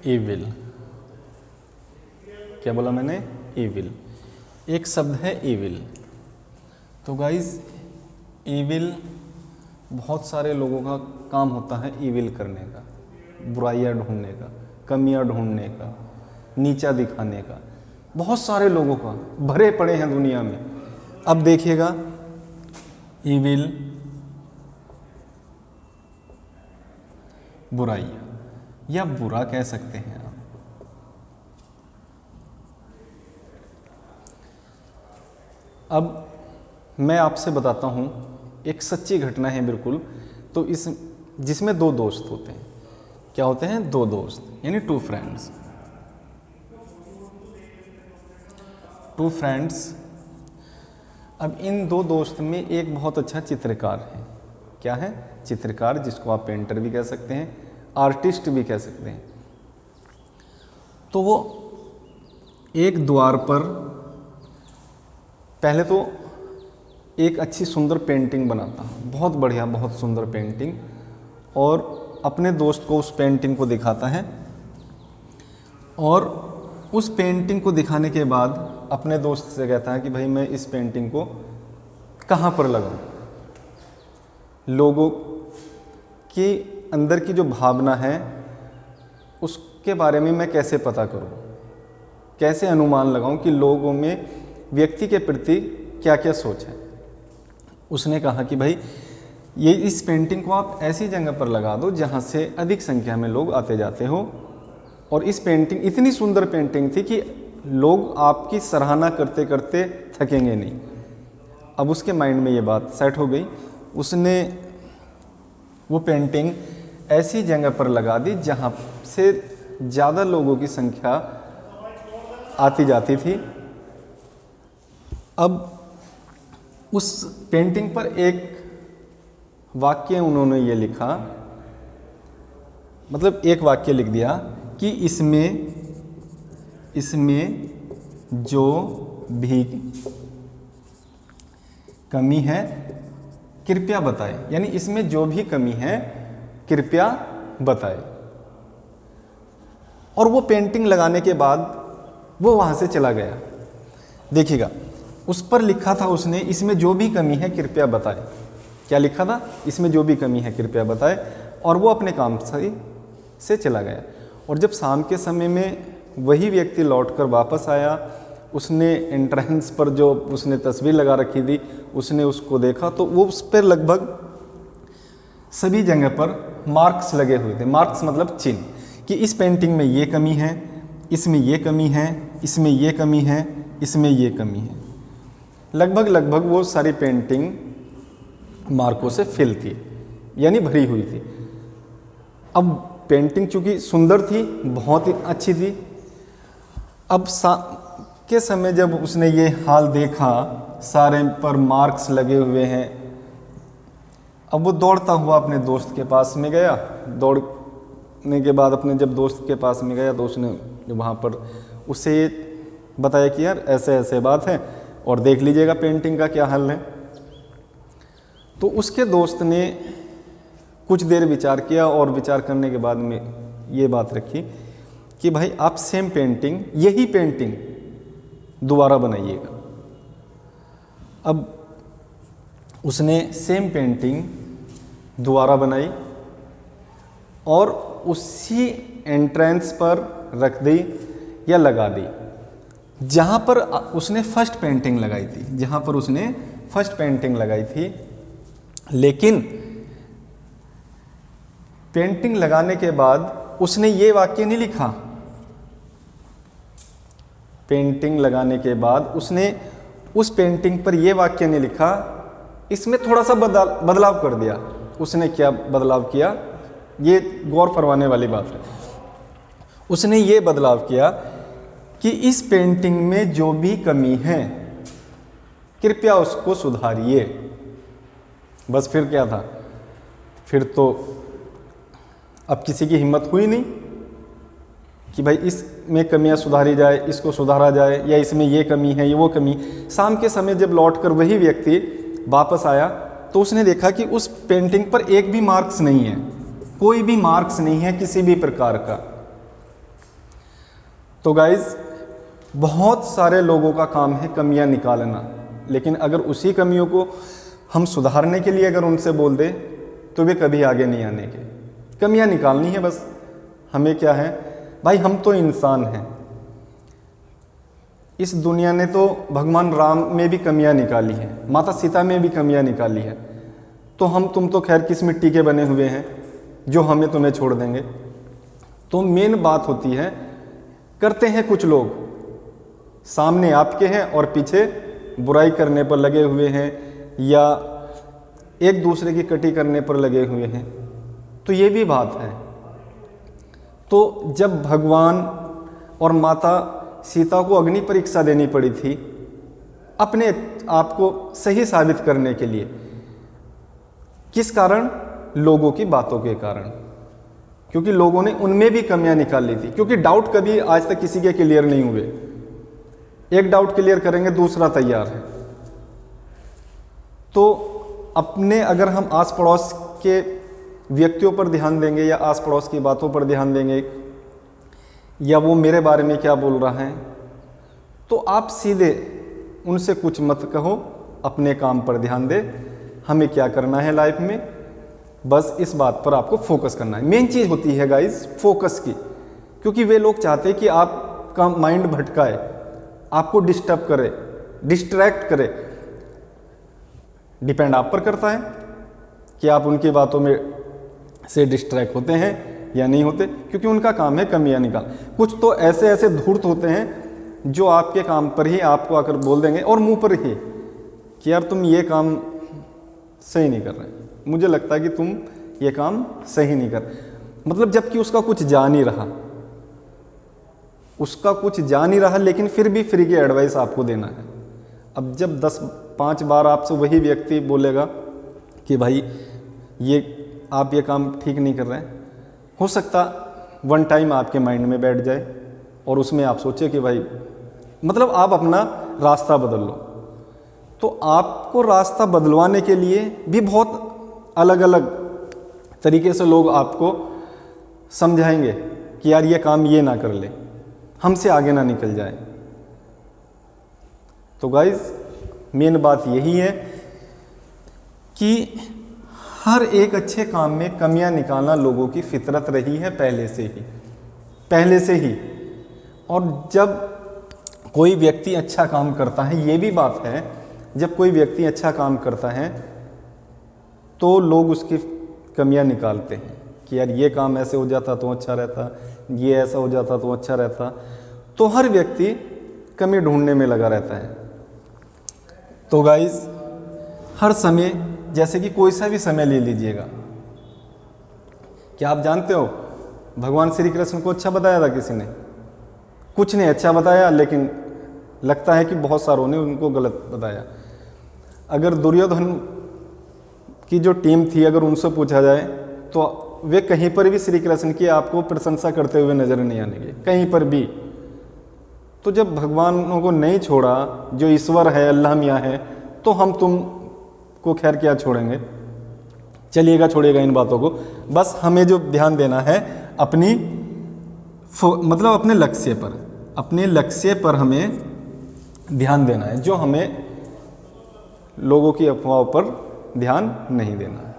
Evil. क्या बोला मैंने? ईविल। एक शब्द है ईविल। तो गाइज ईविल बहुत सारे लोगों का काम होता है ईविल करने का, बुराइयां ढूंढने का, कमियां ढूंढने का, नीचा दिखाने का। बहुत सारे लोगों का भरे पड़े हैं दुनिया में। अब देखिएगा, ईविल बुराइयां या बुरा कह सकते हैं आप। अब मैं आपसे बताता हूं, एक सच्ची घटना है बिल्कुल। तो इस जिसमें दो दोस्त होते हैं। क्या होते हैं? दो दोस्त, यानी टू फ्रेंड्स। To friends. अब इन दो दोस्त में एक बहुत अच्छा चित्रकार है। क्या है? चित्रकार, जिसको आप पेंटर भी कह सकते हैं, आर्टिस्ट भी कह सकते हैं। तो वो एक द्वार पर पहले तो एक अच्छी सुंदर पेंटिंग बनाता है, बहुत बढ़िया, बहुत सुंदर पेंटिंग, और अपने दोस्त को उस पेंटिंग को दिखाता है। और उस पेंटिंग को दिखाने के बाद अपने दोस्त से कहता है कि भाई मैं इस पेंटिंग को कहाँ पर लगाऊं, लोगों की अंदर की जो भावना है उसके बारे में मैं कैसे पता करूं, कैसे अनुमान लगाऊं कि लोगों में व्यक्ति के प्रति क्या क्या सोच है। उसने कहा कि भाई ये इस पेंटिंग को आप ऐसी जगह पर लगा दो जहाँ से अधिक संख्या में लोग आते जाते हो, और इस पेंटिंग इतनी सुंदर पेंटिंग थी कि लोग आपकी सराहना करते करते थकेंगे नहीं। अब उसके माइंड में ये बात सेट हो गई। उसने वो पेंटिंग ऐसी जगह पर लगा दी जहाँ से ज़्यादा लोगों की संख्या आती जाती थी। अब उस पेंटिंग पर एक वाक्य उन्होंने ये लिखा, मतलब एक वाक्य लिख दिया कि इसमें जो भी कमी है कृपया बताए, यानी इसमें जो भी कमी है कृपया बताए। और वो पेंटिंग लगाने के बाद वो वहाँ से चला गया। देखिएगा, उस पर लिखा था उसने, इसमें जो भी कमी है कृपया बताए। क्या लिखा था? इसमें जो भी कमी है कृपया बताए। और वो अपने काम से चला गया। और जब शाम के समय में वही व्यक्ति लौटकर वापस आया, उसने एंट्रेंस पर जो उसने तस्वीर लगा रखी थी उसने उसको देखा, तो वो उस पर लगभग सभी जगह पर मार्क्स लगे हुए थे। मार्क्स मतलब चिन्ह, कि इस पेंटिंग में ये कमी है, इसमें ये कमी है, इसमें ये कमी है, इसमें ये कमी है। लगभग वो सारी पेंटिंग मार्कों से फिल थी, यानी भरी हुई थी। अब पेंटिंग चूंकि सुंदर थी, बहुत ही अच्छी थी। अब के समय जब उसने ये हाल देखा, सारे पर मार्क्स लगे हुए हैं, अब वो दौड़ता हुआ अपने दोस्त के पास में गया। दौड़ने के बाद अपने जब दोस्त के पास में गया तो उसने वहाँ पर उसे बताया कि यार ऐसे ऐसे बात है और देख लीजिएगा पेंटिंग का क्या हाल है। तो उसके दोस्त ने कुछ देर विचार किया और विचार करने के बाद में ये बात रखी कि भाई आप सेम पेंटिंग, यही पेंटिंग दोबारा बनाइएगा। अब उसने सेम पेंटिंग दोबारा बनाई और उसी एंट्रेंस पर रख दी या लगा दी जहाँ पर उसने फर्स्ट पेंटिंग लगाई थी, जहाँ पर उसने फर्स्ट पेंटिंग लगाई थी। लेकिन पेंटिंग लगाने के बाद उसने ये वाक्य नहीं लिखा। पेंटिंग लगाने के बाद उसने उस पेंटिंग पर यह वाक्य नहीं लिखा, इसमें थोड़ा सा बदलाव कर दिया। उसने क्या बदलाव किया, ये गौर फरमाने वाली बात है। उसने ये बदलाव किया कि इस पेंटिंग में जो भी कमी है कृपया उसको सुधारिए। बस फिर क्या था, फिर तो अब किसी की हिम्मत हुई नहीं कि भाई इसमें कमियां सुधारी जाए, इसको सुधारा जाए, या इसमें ये कमी है, ये वो कमी। शाम के समय जब लौटकर वही व्यक्ति वापस आया तो उसने देखा कि उस पेंटिंग पर एक भी मार्क्स नहीं है, कोई भी मार्क्स नहीं है किसी भी प्रकार का। तो गाइज बहुत सारे लोगों का काम है कमियां निकालना, लेकिन अगर उसी कमियों को हम सुधारने के लिए अगर उनसे बोल दें तो वे कभी आगे नहीं आने के। कमियां निकालनी है बस। हमें क्या है भाई, हम तो इंसान हैं। इस दुनिया ने तो भगवान राम में भी कमियां निकाली हैं, माता सीता में भी कमियां निकाली है, तो हम तुम तो खैर किस मिट्टी के बने हुए हैं जो हमें तुम्हें छोड़ देंगे। तो मेन बात होती है, करते हैं कुछ लोग, सामने आपके हैं और पीछे बुराई करने पर लगे हुए हैं या एक दूसरे की कटी करने पर लगे हुए हैं, तो ये भी बात है। तो जब भगवान और माता सीता को अग्नि परीक्षा देनी पड़ी थी अपने आप को सही साबित करने के लिए, किस कारण? लोगों की बातों के कारण, क्योंकि लोगों ने उनमें भी कमियां निकाल ली थी। क्योंकि डाउट कभी आज तक किसी के क्लियर नहीं हुए, एक डाउट क्लियर करेंगे दूसरा तैयार है। तो अपने अगर हम आस पड़ोस के व्यक्तियों पर ध्यान देंगे या आस पड़ोस की बातों पर ध्यान देंगे या वो मेरे बारे में क्या बोल रहा है, तो आप सीधे उनसे कुछ मत कहो, अपने काम पर ध्यान दे। हमें क्या करना है लाइफ में, बस इस बात पर आपको फोकस करना है। मेन चीज़ होती है गाइस फोकस की, क्योंकि वे लोग चाहते हैं कि आपका माइंड भटकाए, आपको डिस्टर्ब करे, डिस्ट्रैक्ट करे। डिपेंड आप पर करता है कि आप उनकी बातों में से डिस्ट्रैक्ट होते हैं या नहीं होते, क्योंकि उनका काम है कमियां निकाल। कुछ तो ऐसे ऐसे धूर्त होते हैं जो आपके काम पर ही आपको आकर बोल देंगे और मुंह पर ही कि यार तुम ये काम सही नहीं कर रहे, मुझे लगता है कि तुम ये काम सही नहीं कर, मतलब जबकि उसका कुछ जा नहीं रहा, उसका कुछ जा नहीं रहा, लेकिन फिर भी फ्री की एडवाइस आपको देना है। अब जब 10-5 बार आपसे वही व्यक्ति बोलेगा कि भाई आप ये काम ठीक नहीं कर रहे हैं, हो सकता वन टाइम आपके माइंड में बैठ जाए और उसमें आप सोचे कि भाई मतलब आप अपना रास्ता बदल लो। तो आपको रास्ता बदलवाने के लिए भी बहुत अलग अलग तरीके से लोग आपको समझाएंगे कि यार ये काम ये ना कर ले, हमसे आगे ना निकल जाए। तो गाइज मेन बात यही है कि हर एक अच्छे काम में कमियां निकालना लोगों की फितरत रही है पहले से ही। और जब कोई व्यक्ति अच्छा काम करता है, ये भी बात है, जब कोई व्यक्ति अच्छा काम करता है तो लोग उसकी कमियां निकालते हैं कि यार ये काम ऐसे हो जाता तो अच्छा रहता, ये ऐसा हो जाता तो अच्छा रहता। तो हर व्यक्ति कमी ढूंढने में लगा रहता है। तो गाइज हर समय, जैसे कि कोई सा भी समय ले लीजिएगा, क्या आप जानते हो भगवान श्री कृष्ण को अच्छा बताया था किसी ने? कुछ ने अच्छा बताया, लेकिन लगता है कि बहुत सारों ने उनको गलत बताया। अगर दुर्योधन की जो टीम थी, अगर उनसे पूछा जाए तो वे कहीं पर भी श्री कृष्ण की आपको प्रशंसा करते हुए नजर नहीं आएंगे, कहीं पर भी। तो जब भगवानों को नहीं छोड़ा, जो ईश्वर है, अल्लाह मियाँ है, तो हम तुम को खैर क्या छोड़ेंगे। चलिएगा, छोड़िएगा इन बातों को। बस हमें जो ध्यान देना है अपनी मतलब अपने लक्ष्य पर हमें ध्यान देना है, जो हमें लोगों की अफवाहों पर ध्यान नहीं देना है।